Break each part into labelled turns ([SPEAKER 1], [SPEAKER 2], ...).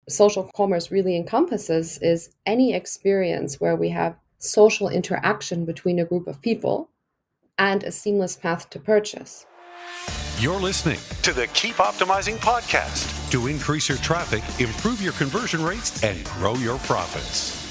[SPEAKER 1] social commerce really encompasses is any experience where we have social interaction between a group of people and a seamless path to purchase.
[SPEAKER 2] You're listening to the Keep Optimizing podcast to increase your traffic, improve your conversion rates, and grow your profits.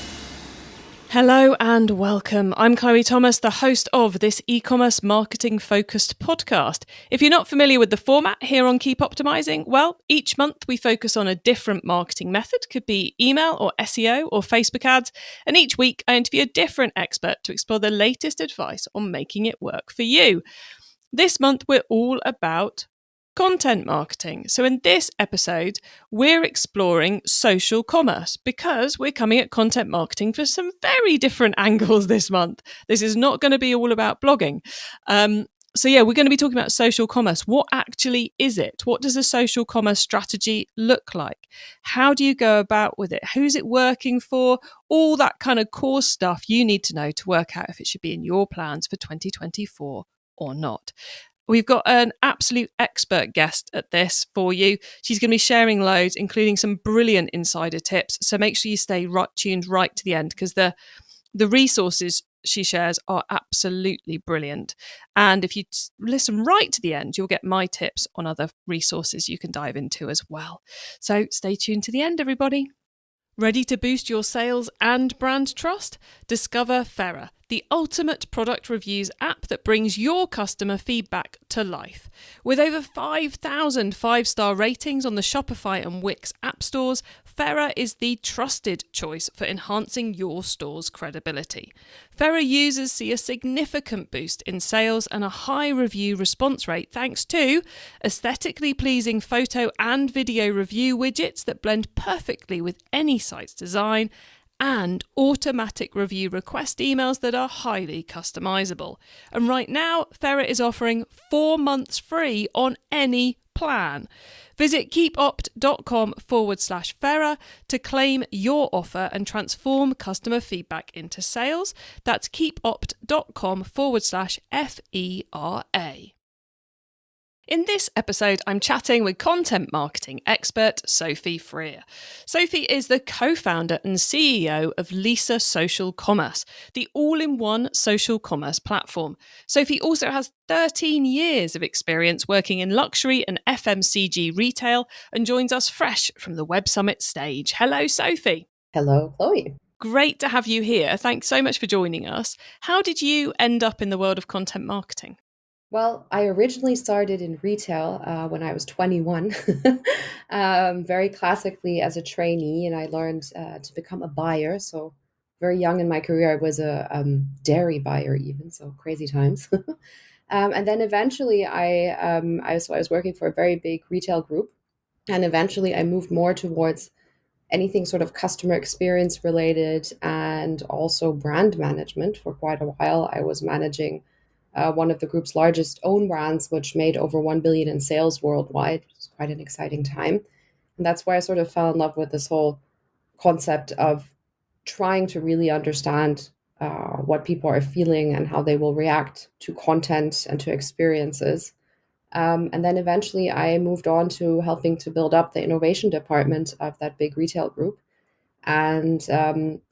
[SPEAKER 3] Hello and welcome. I'm Chloe Thomas, the host of this e-commerce marketing focused podcast. If you're not familiar with the format here on Keep Optimizing, well, each month we focus on a different marketing method, could be email or SEO or Facebook ads, and each week I interview a different expert to explore the latest advice on making it work for you. This month we're all about content marketing. So in this episode, we're exploring social commerce because we're coming at content marketing for some very different angles this month. This is not going to be all about blogging. We're going to be talking about social commerce. What actually is it? What does a social commerce strategy look like? How do you go about with it? Who's it working for? All that kind of core stuff you need to know to work out if it should be in your plans for 2024 or not. We've got an absolute expert guest at this for you. She's going to be sharing loads, including some brilliant insider tips. So make sure you stay tuned right to the end because the resources she shares are absolutely brilliant. And if you listen right to the end, you'll get my tips on other resources you can dive into as well. So stay tuned to the end, everybody. Ready to boost your sales and brand trust? Discover Frères, the ultimate product reviews app that brings your customer feedback to life. With over 5,000 5-star ratings on the Shopify and Wix app stores, Frères is the trusted choice for enhancing your store's credibility. Frères users see a significant boost in sales and a high review response rate thanks to aesthetically pleasing photo and video review widgets that blend perfectly with any site's design, and automatic review request emails that are highly customizable. And right now, Frères is offering 4 months free on any plan. Visit keepopt.com/Frères to claim your offer and transform customer feedback into sales. That's keepopt.com/FERA. In this episode, I'm chatting with content marketing expert Sophie Frères. Sophie is the co-founder and CEO of LiSA Social Commerce, the all-in-one social commerce platform. Sophie also has 13 years of experience working in luxury and FMCG retail and joins us fresh from the Web Summit stage. Hello, Sophie.
[SPEAKER 1] Hello, Chloe.
[SPEAKER 3] Great to have you here. Thanks so much for joining us. How did you end up in the world of content marketing?
[SPEAKER 1] Well, I originally started in retail when I was 21, very classically as a trainee, and I learned to become a buyer. So very young in my career, I was a dairy buyer even, so crazy times. And then eventually I was working for a very big retail group, and eventually I moved more towards anything sort of customer experience related and also brand management. For quite a while, I was managing one of the group's largest own brands, which made over 1 billion in sales worldwide. It was quite an exciting time. And that's where I sort of fell in love with this whole concept of trying to really understand what people are feeling and how they will react to content and to experiences. And then eventually I moved on to helping to build up the innovation department of that big retail group. And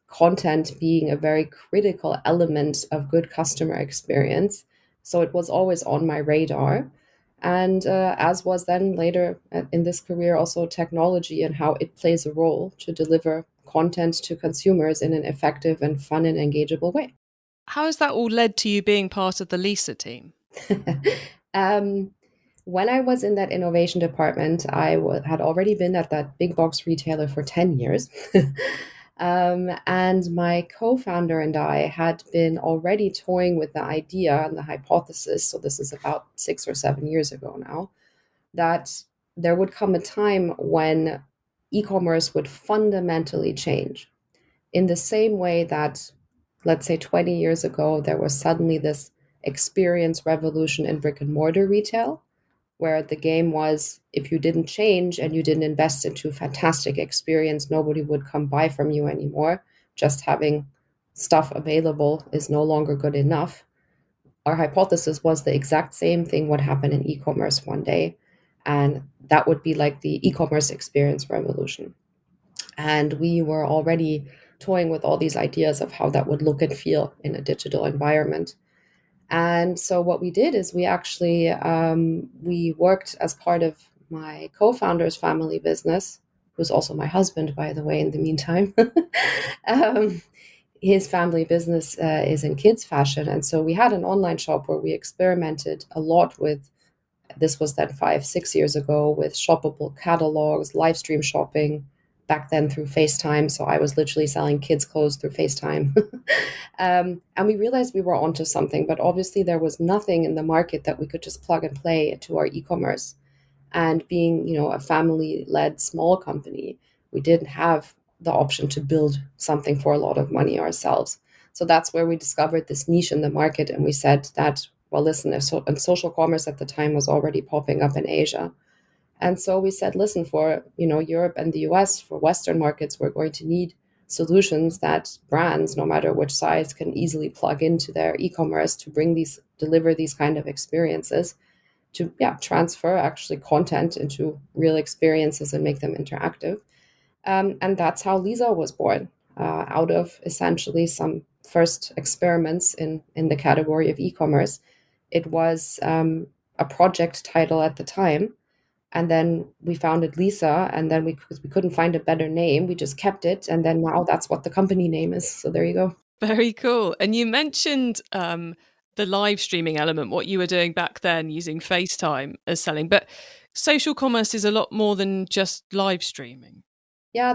[SPEAKER 1] content being a very critical element of good customer experience. So it was always on my radar. And as was then later in this career, also technology and how it plays a role to deliver content to consumers in an effective and fun and engageable way.
[SPEAKER 3] How has that all led to you being part of the LiSA team?
[SPEAKER 1] When I was in that innovation department, I had already been at that big box retailer for 10 years. And my co-founder and I had been already toying with the idea and the hypothesis, so this is about 6 or 7 years ago now, that there would come a time when e-commerce would fundamentally change. In the same way that, let's say 20 years ago, there was suddenly this experience revolution in brick and mortar retail, where the game was, if you didn't change and you didn't invest into a fantastic experience, nobody would come buy from you anymore. Just having stuff available is no longer good enough. Our hypothesis was the exact same thing would happen in e-commerce one day, and that would be like the e-commerce experience revolution. And we were already toying with all these ideas of how that would look and feel in a digital environment. And so what we did is we actually we worked as part of my co-founder's family business, who's also my husband, by the way, in the meantime. um, his family business is in kids fashion. And so we had an online shop where we experimented a lot with, this was then 5, 6 years ago, with shoppable catalogs, live stream shopping, back then through FaceTime. So I was literally selling kids' clothes through FaceTime. And we realized we were onto something, but obviously there was nothing in the market that we could just plug and play into our e-commerce. And being, a family-led small company, we didn't have the option to build something for a lot of money ourselves. So that's where we discovered this niche in the market, and we said that, well, listen, and social commerce at the time was already popping up in Asia. And so we said, listen, for Europe and the US, for Western markets, we're going to need solutions that brands, no matter which size, can easily plug into their e-commerce to deliver these kind of experiences, to transfer actually content into real experiences and make them interactive. And that's how LiSA was born, out of essentially some first experiments in the category of e-commerce. It was a project title at the time. And then we founded LiSA, and then because we couldn't find a better name, we just kept it. And then now that's what the company name is. So there you go.
[SPEAKER 3] Very cool. And you mentioned the live streaming element, what you were doing back then using FaceTime as selling. But social commerce is a lot more than just live streaming.
[SPEAKER 1] Yeah,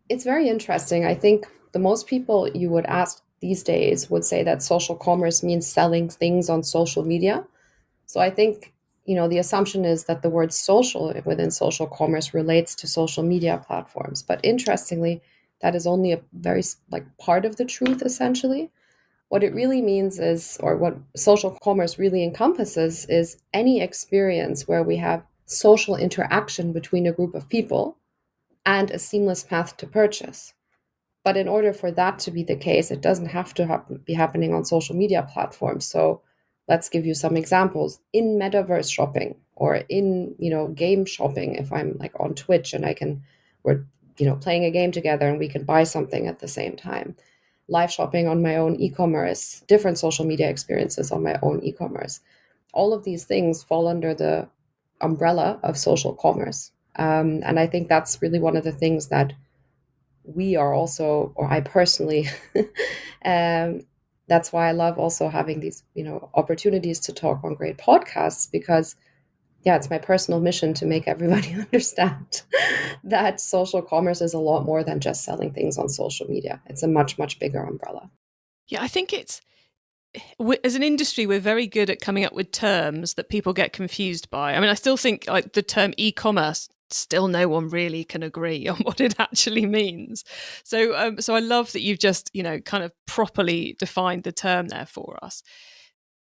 [SPEAKER 1] it's very interesting. I think the most people you would ask these days would say that social commerce means selling things on social media. So I think, the assumption is that the word social within social commerce relates to social media platforms. But interestingly, that is only a very part of the truth, essentially. What it really means is, or what social commerce really encompasses, is any experience where we have social interaction between a group of people and a seamless path to purchase. But in order for that to be the case, it doesn't have to be happening on social media platforms. So let's give you some examples. In metaverse shopping, or in, game shopping, if I'm like on Twitch and we're, playing a game together and we can buy something at the same time. Live shopping on my own e-commerce, different social media experiences on my own e-commerce. All of these things fall under the umbrella of social commerce. And I think that's really one of the things that we are also, or I personally, um, that's why I love also having these, opportunities to talk on great podcasts, because it's my personal mission to make everybody understand that social commerce is a lot more than just selling things on social media. It's a much, much bigger umbrella.
[SPEAKER 3] Yeah, I think as an industry, we're very good at coming up with terms that people get confused by. I mean, I still think like the term e-commerce, still no one really can agree on what it actually means. So I love that you've just, kind of properly defined the term there for us.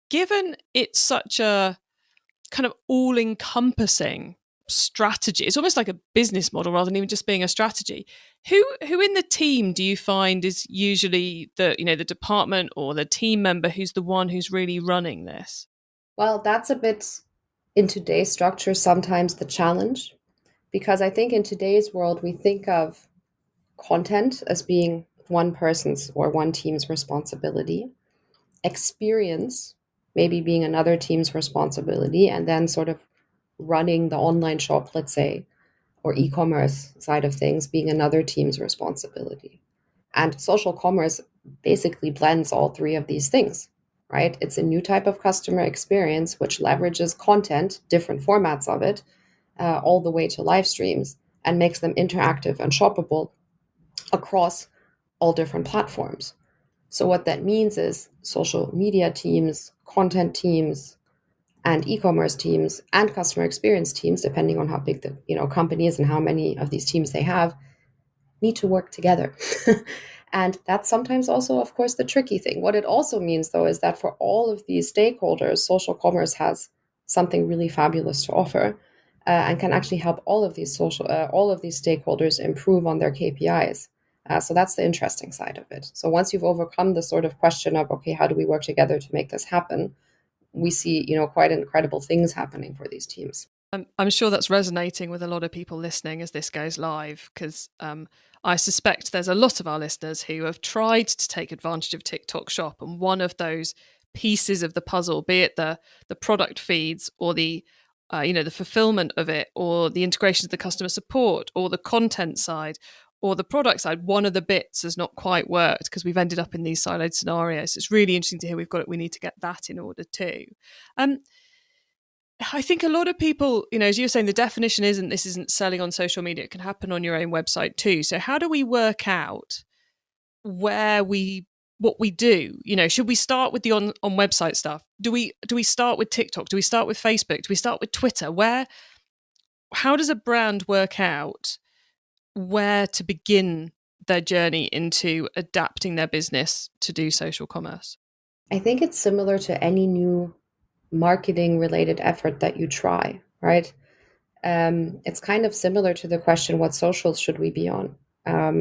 [SPEAKER 3] Given it's such a kind of all-encompassing strategy, it's almost like a business model rather than even just being a strategy. Who in the team do you find is usually the department or the team member who's the one who's really running this?
[SPEAKER 1] Well, that's a bit, in today's structure, sometimes the challenge, because I think in today's world, we think of content as being one person's or one team's responsibility, experience maybe being another team's responsibility, and then sort of running the online shop, let's say, or e-commerce side of things being another team's responsibility. And social commerce basically blends all three of these things, right? It's a new type of customer experience which leverages content, different formats of it, all the way to live streams, and makes them interactive and shoppable across all different platforms. So what that means is social media teams, content teams, and e-commerce teams and customer experience teams, depending on how big the company is and how many of these teams they have, need to work together. And that's sometimes also, of course, the tricky thing. What it also means, though, is that for all of these stakeholders, social commerce has something really fabulous to offer, and can actually help all of these stakeholders improve on their KPIs. So that's the interesting side of it. So once you've overcome the sort of question of, okay, how do we work together to make this happen? We see, quite incredible things happening for these teams.
[SPEAKER 3] I'm sure that's resonating with a lot of people listening as this goes live, because I suspect there's a lot of our listeners who have tried to take advantage of TikTok Shop, and one of those pieces of the puzzle, be it the product feeds or the the fulfillment of it, or the integration of the customer support, or the content side, or the product side, one of the bits has not quite worked because we've ended up in these siloed scenarios. It's really interesting to hear we've got it. We need to get that in order too. Um, I think a lot of people, as you were saying, the definition isn't this isn't selling on social media. It can happen on your own website too. So how do we work out what we do? Should we start with the on website stuff? Do we start with TikTok? Do we start with Facebook? Do we start with Twitter? How does a brand work out where to begin their journey into adapting their business to do social commerce?
[SPEAKER 1] I think it's similar to any new marketing related effort that you try, right? It's kind of similar to the question, what socials should we be on?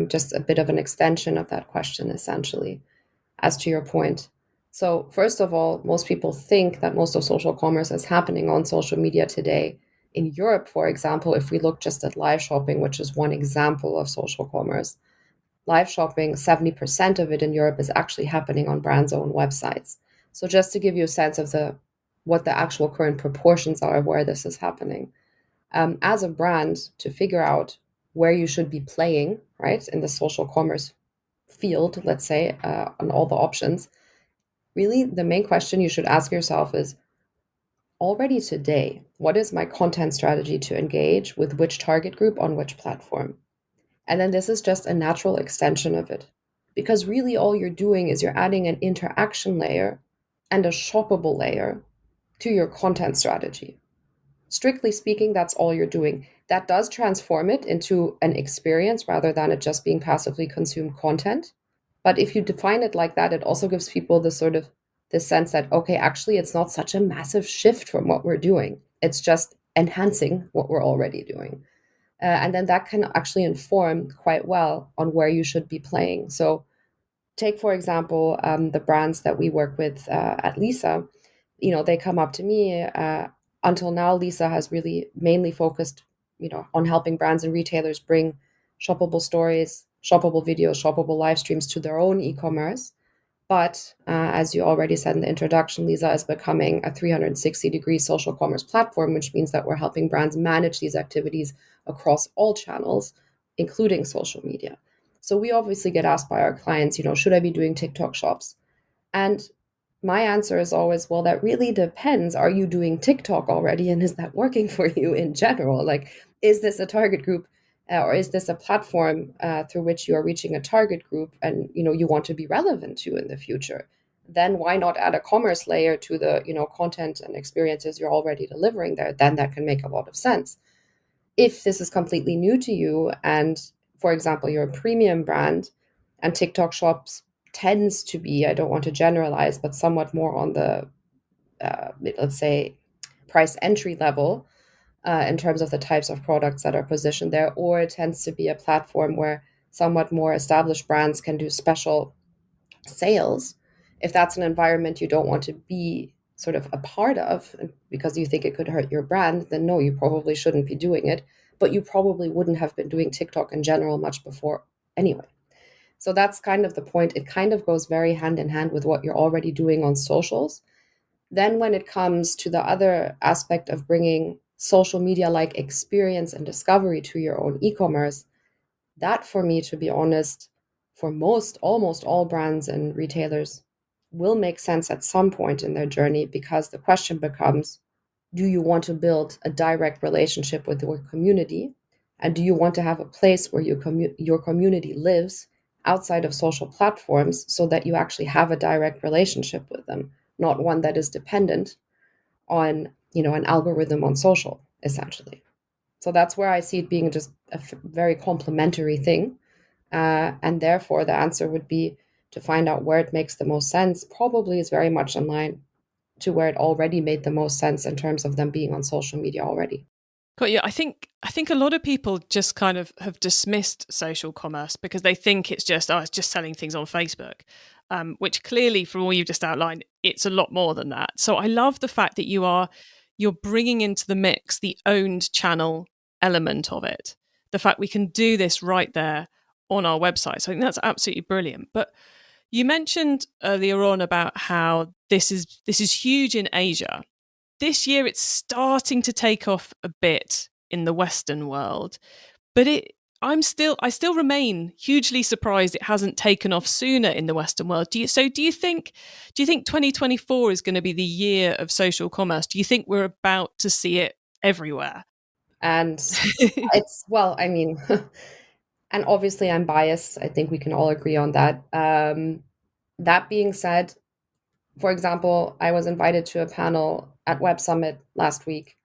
[SPEAKER 1] Just a bit of an extension of that question, essentially, as to your point. So, first of all, most people think that most of social commerce is happening on social media today. In Europe, for example, if we look just at live shopping, which is one example of social commerce, live shopping, 70% of it in Europe is actually happening on brands' own websites. So just to give you a sense of what the actual current proportions are of where this is happening. As a brand, to figure out where you should be playing, right, in the social commerce field, let's say, on all the options, really the main question you should ask yourself is, already today, what is my content strategy to engage with which target group on which platform? And then this is just a natural extension of it. Because really all you're doing is you're adding an interaction layer and a shoppable layer to your content strategy. Strictly speaking, that's all you're doing. That does transform it into an experience rather than it just being passively consumed content. But if you define it like that, it also gives people the sense that, okay, actually, it's not such a massive shift from what we're doing. It's just enhancing what we're already doing. And then that can actually inform quite well on where you should be playing. So take, for example, the brands that we work with at LiSA. They come up to me. Until now, LiSA has really mainly focused, on helping brands and retailers bring shoppable stories, shoppable videos, shoppable live streams to their own e-commerce. But as you already said in the introduction, LiSA is becoming a 360-degree social commerce platform, which means that we're helping brands manage these activities across all channels, including social media. So we obviously get asked by our clients, should I be doing TikTok shops? And my answer is always, well, that really depends. Are you doing TikTok already? And is that working for you in general? Like, is this a target group or is this a platform through which you are reaching a target group and, you want to be relevant to in the future? Then why not add a commerce layer to the, content and experiences you're already delivering there? Then that can make a lot of sense. If this is completely new to you and, for example, you're a premium brand and TikTok shops tends to be, I don't want to generalize, but somewhat more on the, let's say, price entry level in terms of the types of products that are positioned there, or it tends to be a platform where somewhat more established brands can do special sales. If that's an environment you don't want to be sort of a part of because you think it could hurt your brand, then no, you probably shouldn't be doing it. But you probably wouldn't have been doing TikTok in general much before anyway. So that's kind of the point. It kind of goes very hand in hand with what you're already doing on socials. Then when it comes to the other aspect of bringing social media like experience and discovery to your own e-commerce, that for me, to be honest, for almost all brands and retailers will make sense at some point in their journey, because the question becomes, do you want to build a direct relationship with your community? And do you want to have a place where your community lives outside of social platforms so that you actually have a direct relationship with them, not one that is dependent on, an algorithm on social, essentially. So that's where I see it being just a very complementary thing. And therefore, the answer would be to find out where it makes the most sense. Probably is very much in line to where it already made the most sense in terms of them being on social media already.
[SPEAKER 3] Got you. I think a lot of people just kind of have dismissed social commerce because they think it's just selling things on Facebook, which clearly, from all you've just outlined, it's a lot more than that. So I love the fact that you're bringing into the mix the owned channel element of it. The fact we can do this right there on our website. So I think that's absolutely brilliant. But you mentioned earlier on about how this is huge in Asia. This year it's starting to take off a bit in the Western world, but I still remain hugely surprised it hasn't taken off sooner in the Western world. Do you think 2024 is going to be the year of social commerce? Do you think we're about to see it everywhere?
[SPEAKER 1] And it's, well, I mean, and obviously I'm biased. I think we can all agree on that. That being said, for example, I was invited to a panel at Web Summit last week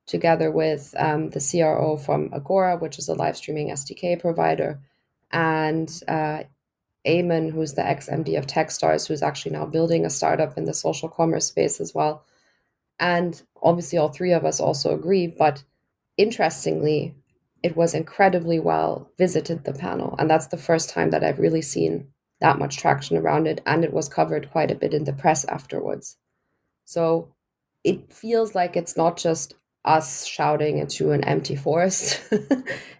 [SPEAKER 1] together with the CRO from Agora, which is a live streaming SDK provider, and Eamon, who's the ex-MD of Techstars, who's actually now building a startup in the social commerce space as well. And obviously, all three of us also agree. But interestingly, it was incredibly well visited, the panel. And that's the first time that I've really seen that much traction around it. And it was covered quite a bit in the press afterwards. So it feels like it's not just us shouting into an empty forest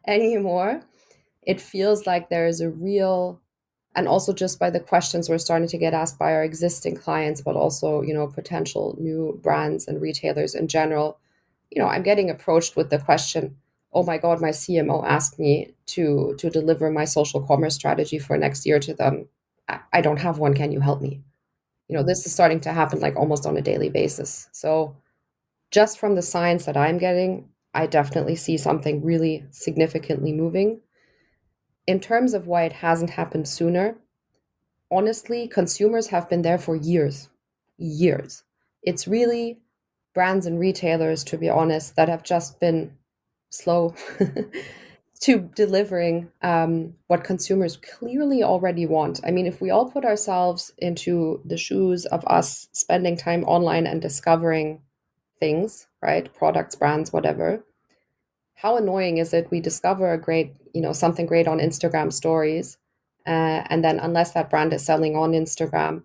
[SPEAKER 1] anymore. It feels like there is a real, and also just by the questions we're starting to get asked by our existing clients, but also, potential new brands and retailers in general. I'm getting approached with the question, oh my God, my CMO asked me to deliver my social commerce strategy for next year to them. I don't have one. Can you help me? This is starting to happen like almost on a daily basis. So just from the signs that I'm getting, I definitely see something really significantly moving. In terms of why it hasn't happened sooner, honestly, consumers have been there for years. Years. It's really brands and retailers, to be honest, that have just been slow to delivering what consumers clearly already want. I mean, if we all put ourselves into the shoes of us spending time online and discovering things, right? Products, brands, whatever. How annoying is it? We discover a great, something great on Instagram stories. And then unless that brand is selling on Instagram,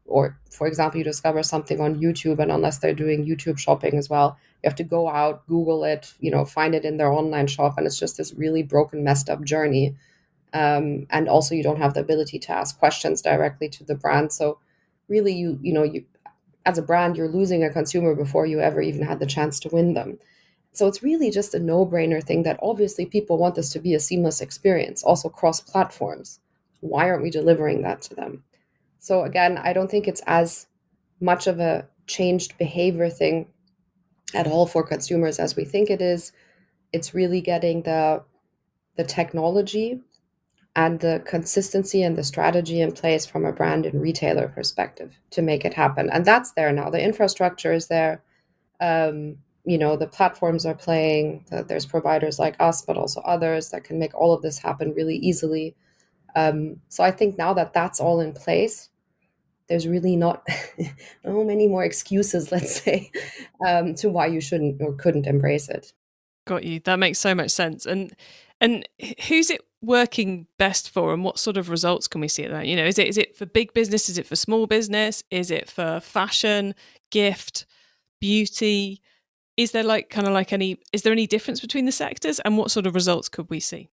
[SPEAKER 1] or for example, you discover something on YouTube, and unless they're doing YouTube shopping as well, you have to go out, Google it, find it in their online shop. And it's just this really broken, messed up journey. And also you don't have the ability to ask questions directly to the brand. So really you as a brand, you're losing a consumer before you ever even had the chance to win them. So it's really just a no-brainer thing that obviously people want this to be a seamless experience, also cross platforms. Why aren't we delivering that to them? So again, I don't think it's as much of a changed behavior thing at all for consumers as we think it is. It's really getting the technology and the consistency and the strategy in place from a brand and retailer perspective to make it happen. And that's there now. The infrastructure is there. The platforms are playing. There's providers like us, but also others that can make all of this happen really easily. So I think now that that's all in place, there's really not no many more excuses, let's say, to why you shouldn't or couldn't embrace it.
[SPEAKER 3] Got you. That makes so much sense. And who's it working best for, and what sort of results can we see at that? Is it for big business? Is it for small business? Is it for fashion, gift, beauty? Is there is there any difference between the sectors, and what sort of results could we see?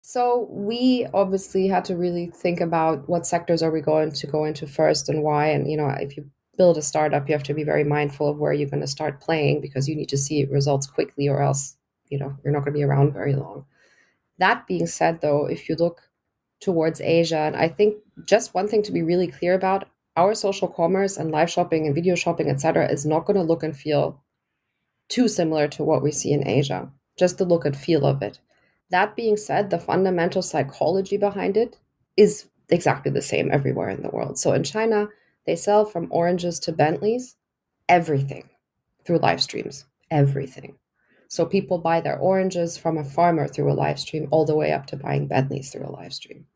[SPEAKER 1] So we obviously had to really think about what sectors are we going to go into first and why. And, if you build a startup, you have to be very mindful of where you're going to start playing because you need to see results quickly or else, you're not going to be around very long. That being said, though, if you look towards Asia, and I think just one thing to be really clear about, our social commerce and live shopping and video shopping, etc., is not going to look and feel too similar to what we see in Asia, just the look and feel of it. That being said, the fundamental psychology behind it is exactly the same everywhere in the world. So in China, they sell from oranges to Bentleys, everything through live streams, everything. So people buy their oranges from a farmer through a live stream, all the way up to buying Bentleys through a live stream.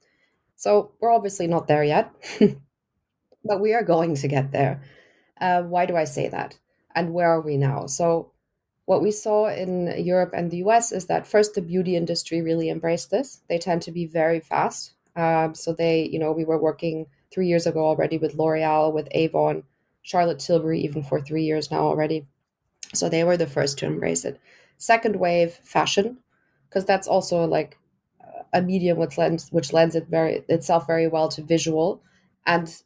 [SPEAKER 1] So we're obviously not there yet, but we are going to get there. Why do I say that? And where are we now? So what we saw in Europe and the US is that first, the beauty industry really embraced this. They tend to be very fast. So we were working 3 years ago already with L'Oreal, with Avon, Charlotte Tilbury, even for 3 years now already. So they were the first to embrace it. Second wave, fashion, because that's also like a medium which lends itself very well to visual, and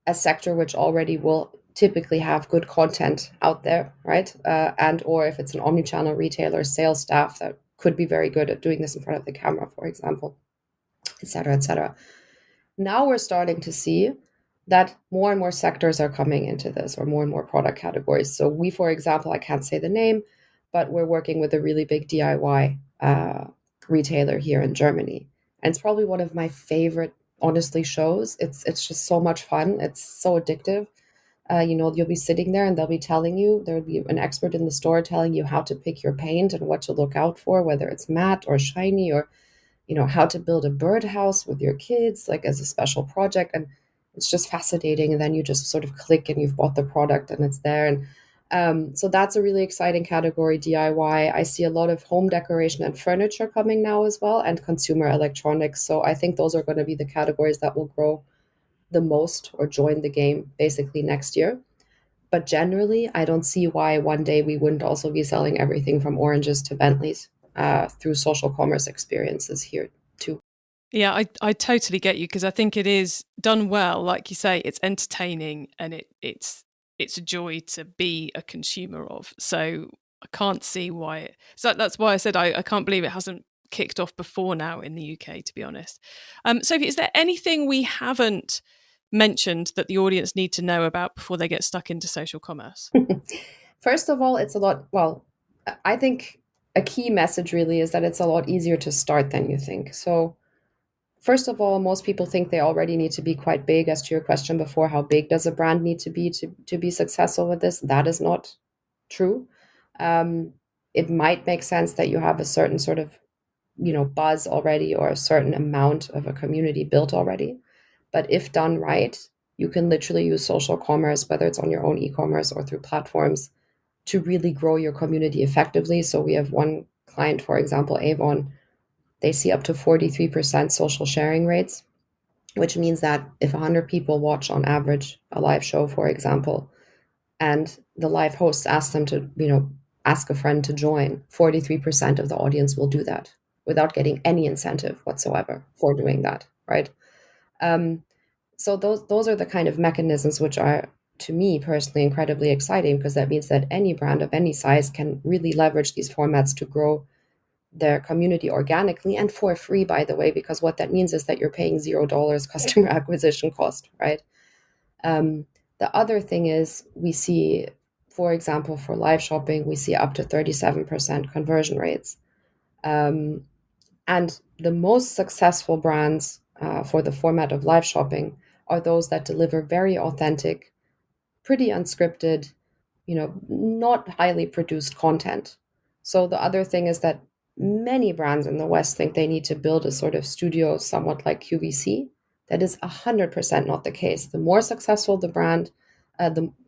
[SPEAKER 1] a sector which already will typically have good content out there, right? And or if it's an omnichannel retailer, sales staff that could be very good at doing this in front of the camera, for example, et cetera, et cetera. Now we're starting to see that more and more sectors are coming into this, or more and more product categories. So we, for example, I can't say the name, but we're working with a really big DIY retailer here in Germany. And it's probably one of my favorite, honestly, shows. It's just so much fun. It's so addictive. You'll be sitting there and they'll be telling you, there'll be an expert in the store telling you how to pick your paint and what to look out for, whether it's matte or shiny, or how to build a birdhouse with your kids, like as a special project. And it's just fascinating. And then you just sort of click and you've bought the product and it's there. And so that's a really exciting category, DIY. I see a lot of home decoration and furniture coming now as well, and consumer electronics. So I think those are going to be the categories that will grow the most or join the game basically next year. But generally, I don't see why one day we wouldn't also be selling everything from oranges to Bentleys through social commerce experiences here too.
[SPEAKER 3] Yeah, I totally get you, because I think it is done well. Like you say, it's entertaining and it's a joy to be a consumer of. So I can't see why. So that's why I said I can't believe it hasn't kicked off before now in the UK, to be honest. Sophie, is there anything we haven't mentioned that the audience need to know about before they get stuck into social commerce?
[SPEAKER 1] First of all, it's a lot, well, I think a key message really is that it's a lot easier to start than you think. So first of all, most people think they already need to be quite big. As to your question before, how big does a brand need to be successful with this? That is not true. It might make sense that you have a certain sort of, buzz already, or a certain amount of a community built already. But if done right, you can literally use social commerce, whether it's on your own e-commerce or through platforms, to really grow your community effectively. So we have one client, for example, Avon. They see up to 43% social sharing rates, which means that if 100 people watch on average a live show, for example, and the live hosts ask them to, ask a friend to join, 43% of the audience will do that without getting any incentive whatsoever for doing that, right? So those are the kind of mechanisms which are, to me personally, incredibly exciting, because that means that any brand of any size can really leverage these formats to grow their community organically and for free, by the way, because what that means is that you're paying $0 customer acquisition cost, right? The other thing is, we see, for example, for live shopping, we see up to 37% conversion rates. And the most successful brands for the format of live shopping are those that deliver very authentic, pretty unscripted, not highly produced content. So the other thing is that many brands in the West think they need to build a sort of studio somewhat like QVC. That is 100% not the case. The more successful the brand,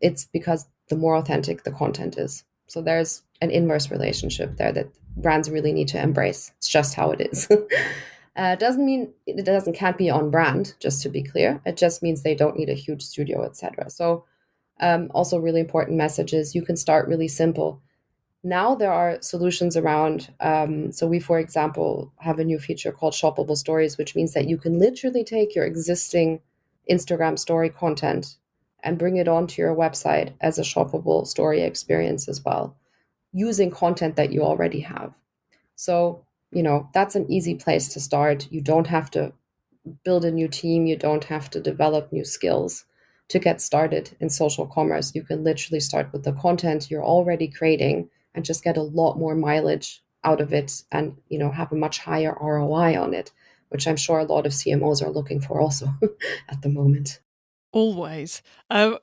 [SPEAKER 1] it's because the more authentic the content is. So there's an inverse relationship there that brands really need to embrace. It's just how it is. Doesn't mean it can't be on brand, just to be clear. It just means they don't need a huge studio, etc. So also really important messages. You can start really simple. Now there are solutions around. So we, for example, have a new feature called shoppable stories, which means that you can literally take your existing Instagram story content and bring it onto your website as a shoppable story experience as well, using content that you already have. So, that's an easy place to start. You don't have to build a new team. You don't have to develop new skills to get started in social commerce. You can literally start with the content you're already creating and just get a lot more mileage out of it, and, have a much higher ROI on it, which I'm sure a lot of CMOs are looking for also at the moment.
[SPEAKER 3] Always.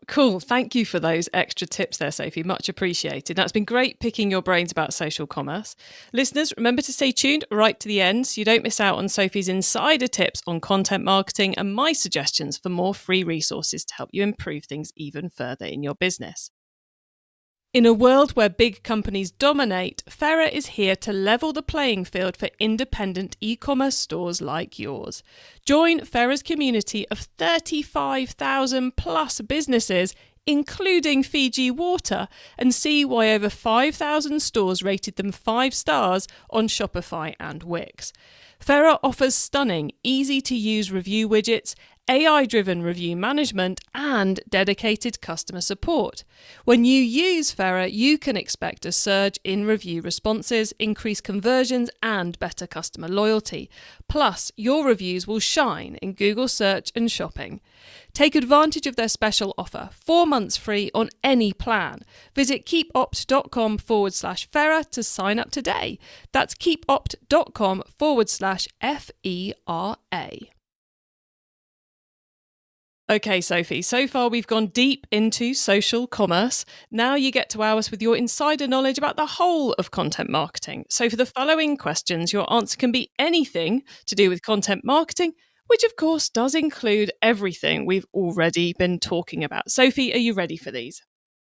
[SPEAKER 3] Cool. Thank you for those extra tips there, Sophie. Much appreciated. Now, it's been great picking your brains about social commerce. Listeners, remember to stay tuned right to the end so you don't miss out on Sophie's insider tips on content marketing and my suggestions for more free resources to help you improve things even further in your business. In a world where big companies dominate, Frères is here to level the playing field for independent e-commerce stores like yours. Join Frères' community of 35,000 plus businesses including Fiji Water, and see why over 5,000 stores rated them 5 stars on Shopify and Wix. Frères offers stunning, easy-to-use review widgets, AI-driven review management, and dedicated customer support. When you use Frères, you can expect a surge in review responses, increased conversions, and better customer loyalty. Plus, your reviews will shine in Google search and shopping. Take advantage of their special offer, 4 months free on any plan. Visit keepopt.com/Frères to sign up today. That's keepopt.com/FERA. Okay, Sophie, so far we've gone deep into social commerce. Now you get to wow us with your insider knowledge about the whole of content marketing. So for the following questions, your answer can be anything to do with content marketing, which of course does include everything we've already been talking about. Sophie, are you ready for these?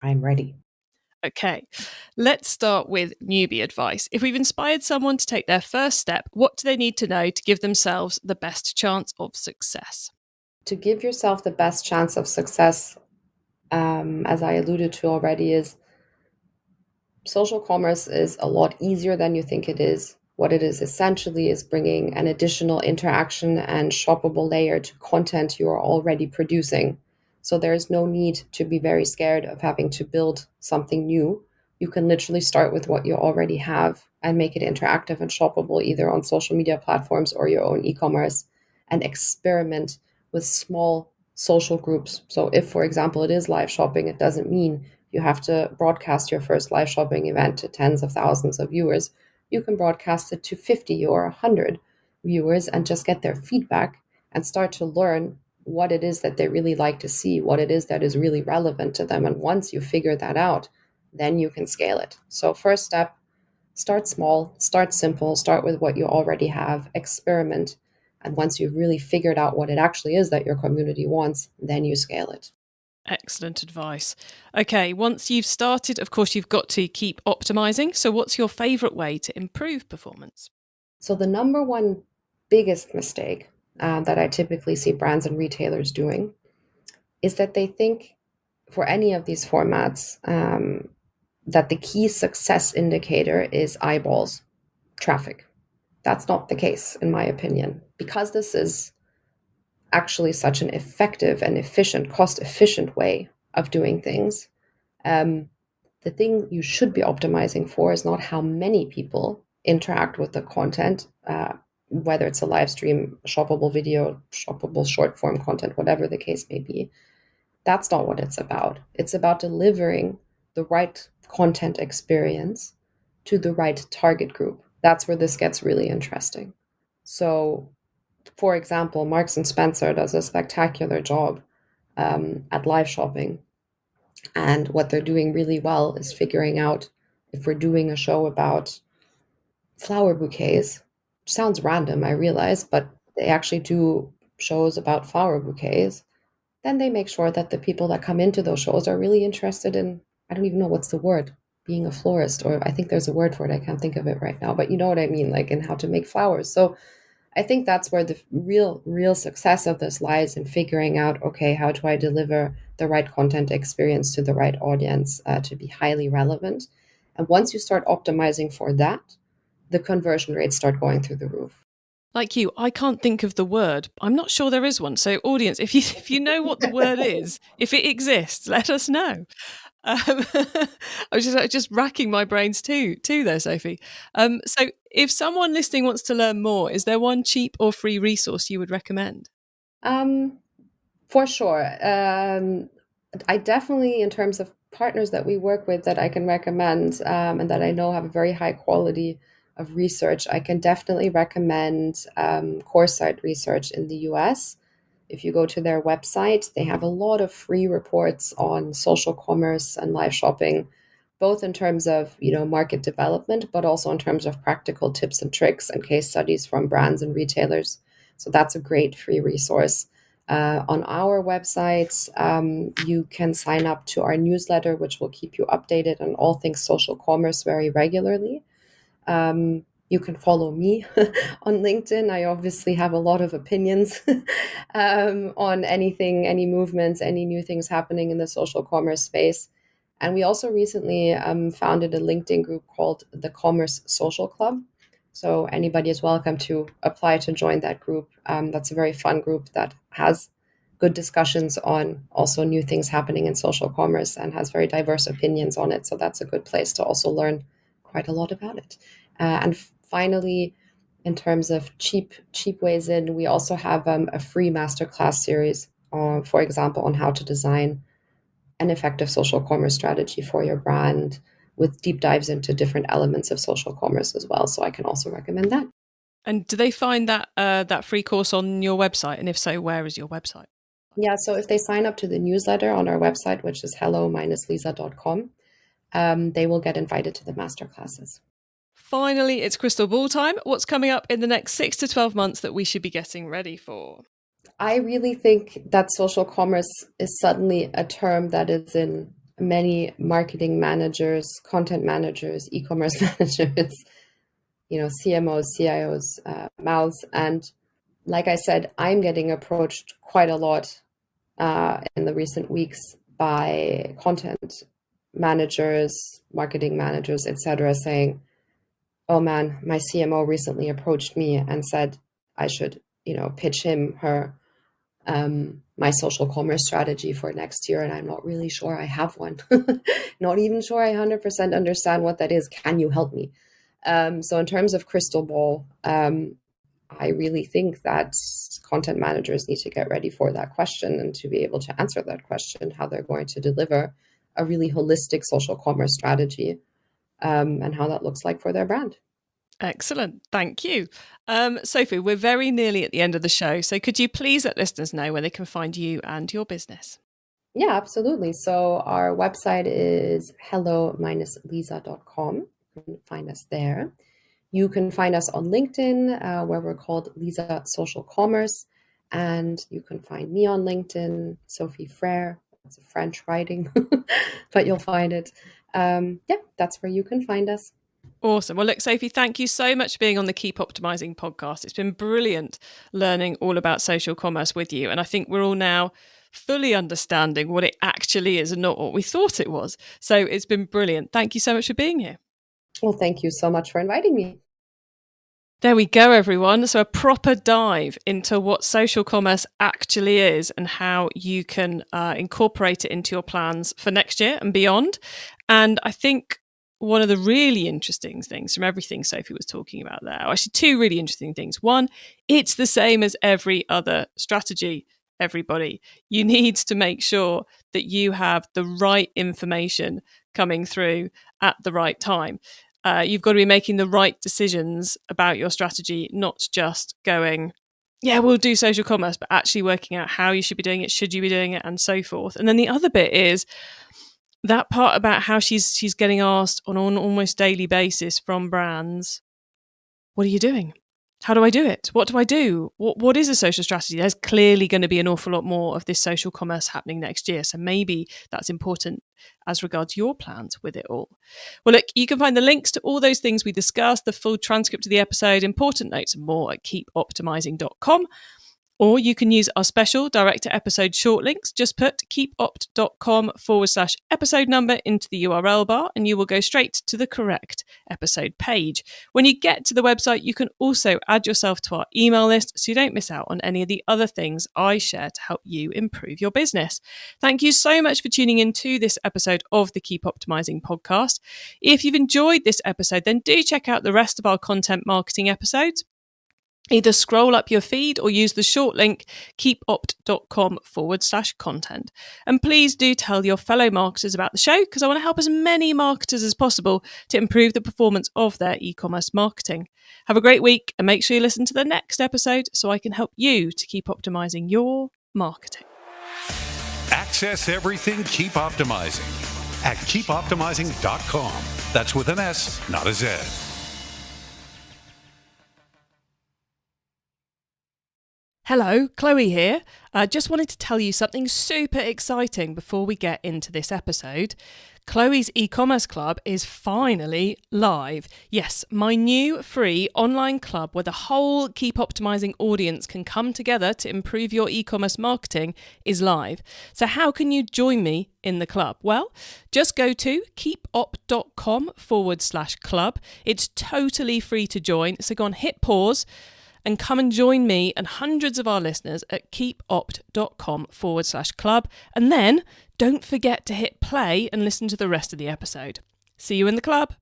[SPEAKER 1] I'm ready.
[SPEAKER 3] Okay, let's start with newbie advice. If we've inspired someone to take their first step, what do they need to know to give themselves the best chance of success?
[SPEAKER 1] To give yourself the best chance of success, as I alluded to already, is social commerce is a lot easier than you think it is. What it is essentially is bringing an additional interaction and shoppable layer to content you are already producing. So there is no need to be very scared of having to build something new. You can literally start with what you already have and make it interactive and shoppable either on social media platforms or your own e-commerce, and experiment with small social groups. So if, for example, it is live shopping, it doesn't mean you have to broadcast your first live shopping event to tens of thousands of viewers. You can broadcast it to 50 or 100 viewers and just get their feedback and start to learn what it is that they really like to see, what it is that is really relevant to them. And once you figure that out, then you can scale it. So first step, start small, start simple, start with what you already have, experiment. And once you've really figured out what it actually is that your community wants, then you scale it.
[SPEAKER 3] Excellent advice. Okay, once you've started, of course, you've got to keep optimizing. So what's your favorite way to improve performance?
[SPEAKER 1] So the number one biggest mistake that I typically see brands and retailers doing is that they think for any of these formats that the key success indicator is eyeballs, traffic. That's not the case, in my opinion, because this is actually such an effective and efficient, cost-efficient way of doing things. The thing you should be optimizing for is not how many people interact with the content, whether it's a live stream, shoppable video, shoppable short form content, whatever the case may be. That's not what it's about. It's about delivering the right content experience to the right target group. That's where this gets really interesting. So, for example, Marks and Spencer does a spectacular job at live shopping. And what they're doing really well is figuring out if we're doing a show about flower bouquets. Sounds random, I realize, but they actually do shows about flower bouquets. Then they make sure that the people that come into those shows are really interested in, I don't even know what's the word, being a florist, or I think there's a word for it. I can't think of it right now, but you know what I mean, like in how to make flowers. So I think that's where the real success of this lies, in figuring out, okay, how do I deliver the right content experience to the right audience to be highly relevant? And once you start optimizing for that, the conversion rates start going through the roof.
[SPEAKER 3] Like you, I can't think of the word. I'm not sure there is one. So, audience, if you know what the word is, if it exists, let us know. I was just racking my brains too there, Sophie. So, if someone listening wants to learn more, is there one cheap or free resource you would recommend?
[SPEAKER 1] For sure. I definitely, in terms of partners that we work with that I can recommend and that I know have a very high quality of research, I can definitely recommend Coresight Research in the US. If you go to their website, they have a lot of free reports on social commerce and live shopping, both in terms of, market development, but also in terms of practical tips and tricks and case studies from brands and retailers. So that's a great free resource. On our websites, you can sign up to our newsletter, which will keep you updated on all things social commerce very regularly. You can follow me on LinkedIn. I obviously have a lot of opinions on anything, any movements, any new things happening in the social commerce space. And we also recently founded a LinkedIn group called the Commerce Social Club. So anybody is welcome to apply to join that group. That's a very fun group that has good discussions on also new things happening in social commerce and has very diverse opinions on it. So that's a good place to also learn quite a lot about it. And finally, in terms of cheap ways in, we also have a free masterclass series, for example, on how to design an effective social commerce strategy for your brand, with deep dives into different elements of social commerce as well. So I can also recommend that.
[SPEAKER 3] And do they find that that free course on your website? And if so, where is your website?
[SPEAKER 1] Yeah, so if they sign up to the newsletter on our website, which is hello-lisa.com, they will get invited to the masterclasses.
[SPEAKER 3] Finally, it's crystal ball time. What's coming up in the next 6 to 12 months that we should be getting ready for?
[SPEAKER 1] I really think that social commerce is suddenly a term that is in many marketing managers, content managers, e-commerce managers, CMOs, CIOs, mouths. And like I said, I'm getting approached quite a lot in the recent weeks by content managers, marketing managers, etc., saying, "Oh man, my CMO recently approached me and said I should, pitch him, her, my social commerce strategy for next year, and I'm not really sure I have one. Not even sure I 100% understand what that is. Can you help me?" So in terms of crystal ball, I really think that content managers need to get ready for that question and to be able to answer that question, how they're going to deliver a really holistic social commerce strategy, and how that looks like for their brand.
[SPEAKER 3] Excellent. Thank you. Sophie, we're very nearly at the end of the show. So could you please let listeners know where they can find you and your business?
[SPEAKER 1] Yeah, absolutely. So our website is hello-lisa.com. You can find us there. You can find us on LinkedIn, where we're called LiSA Social Commerce. And you can find me on LinkedIn, Sophie Frères. It's a French writing, but you'll find it. Yeah, that's where you can find us.
[SPEAKER 3] Awesome. Well, look, Sophie, thank you so much for being on the Keep Optimizing podcast. It's been brilliant learning all about social commerce with you. And I think we're all now fully understanding what it actually is and not what we thought it was. So it's been brilliant. Thank you so much for being here.
[SPEAKER 1] Well, thank you so much for inviting me.
[SPEAKER 3] There we go, everyone. So a proper dive into what social commerce actually is and how you can incorporate it into your plans for next year and beyond. And I think one of the really interesting things from everything Sophie was talking about there, actually two really interesting things. One, it's the same as every other strategy, everybody. You need to make sure that you have the right information coming through at the right time. You've got to be making the right decisions about your strategy, not just going, yeah, we'll do social commerce, but actually working out how you should be doing it, should you be doing it, and so forth. And then the other bit is that part about how she's getting asked on an almost daily basis from brands, what are you doing? How do I do it? What do I do? What is a social strategy? There's clearly going to be an awful lot more of this social commerce happening next year. So maybe that's important as regards your plans with it all. Well, look, you can find the links to all those things we discussed, the full transcript of the episode, important notes and more at keepoptimizing.com. Or you can use our special direct to episode short links. Just put keepopt.com/episode number into the URL bar and you will go straight to the correct episode page. When you get to the website, you can also add yourself to our email list so you don't miss out on any of the other things I share to help you improve your business. Thank you so much for tuning in to this episode of the Keep Optimizing podcast. If you've enjoyed this episode, then do check out the rest of our content marketing episodes. Either scroll up your feed or use the short link keepopt.com/content. And please do tell your fellow marketers about the show because I want to help as many marketers as possible to improve the performance of their e-commerce marketing. Have a great week and make sure you listen to the next episode so I can help you to keep optimizing your marketing.
[SPEAKER 2] Access everything Keep Optimizing at keepoptimizing.com. That's with an S, not a Z.
[SPEAKER 3] Hello, Chloe here. I just wanted to tell you something super exciting before we get into this episode. Chloe's e-commerce club is finally live. Yes, my new free online club where the whole Keep Optimizing audience can come together to improve your e-commerce marketing is live. So how can you join me in the club? Well, just go to keepop.com/club. It's totally free to join. So go on, hit pause and come and join me and hundreds of our listeners at keepopt.com/club. And then don't forget to hit play and listen to the rest of the episode. See you in the club.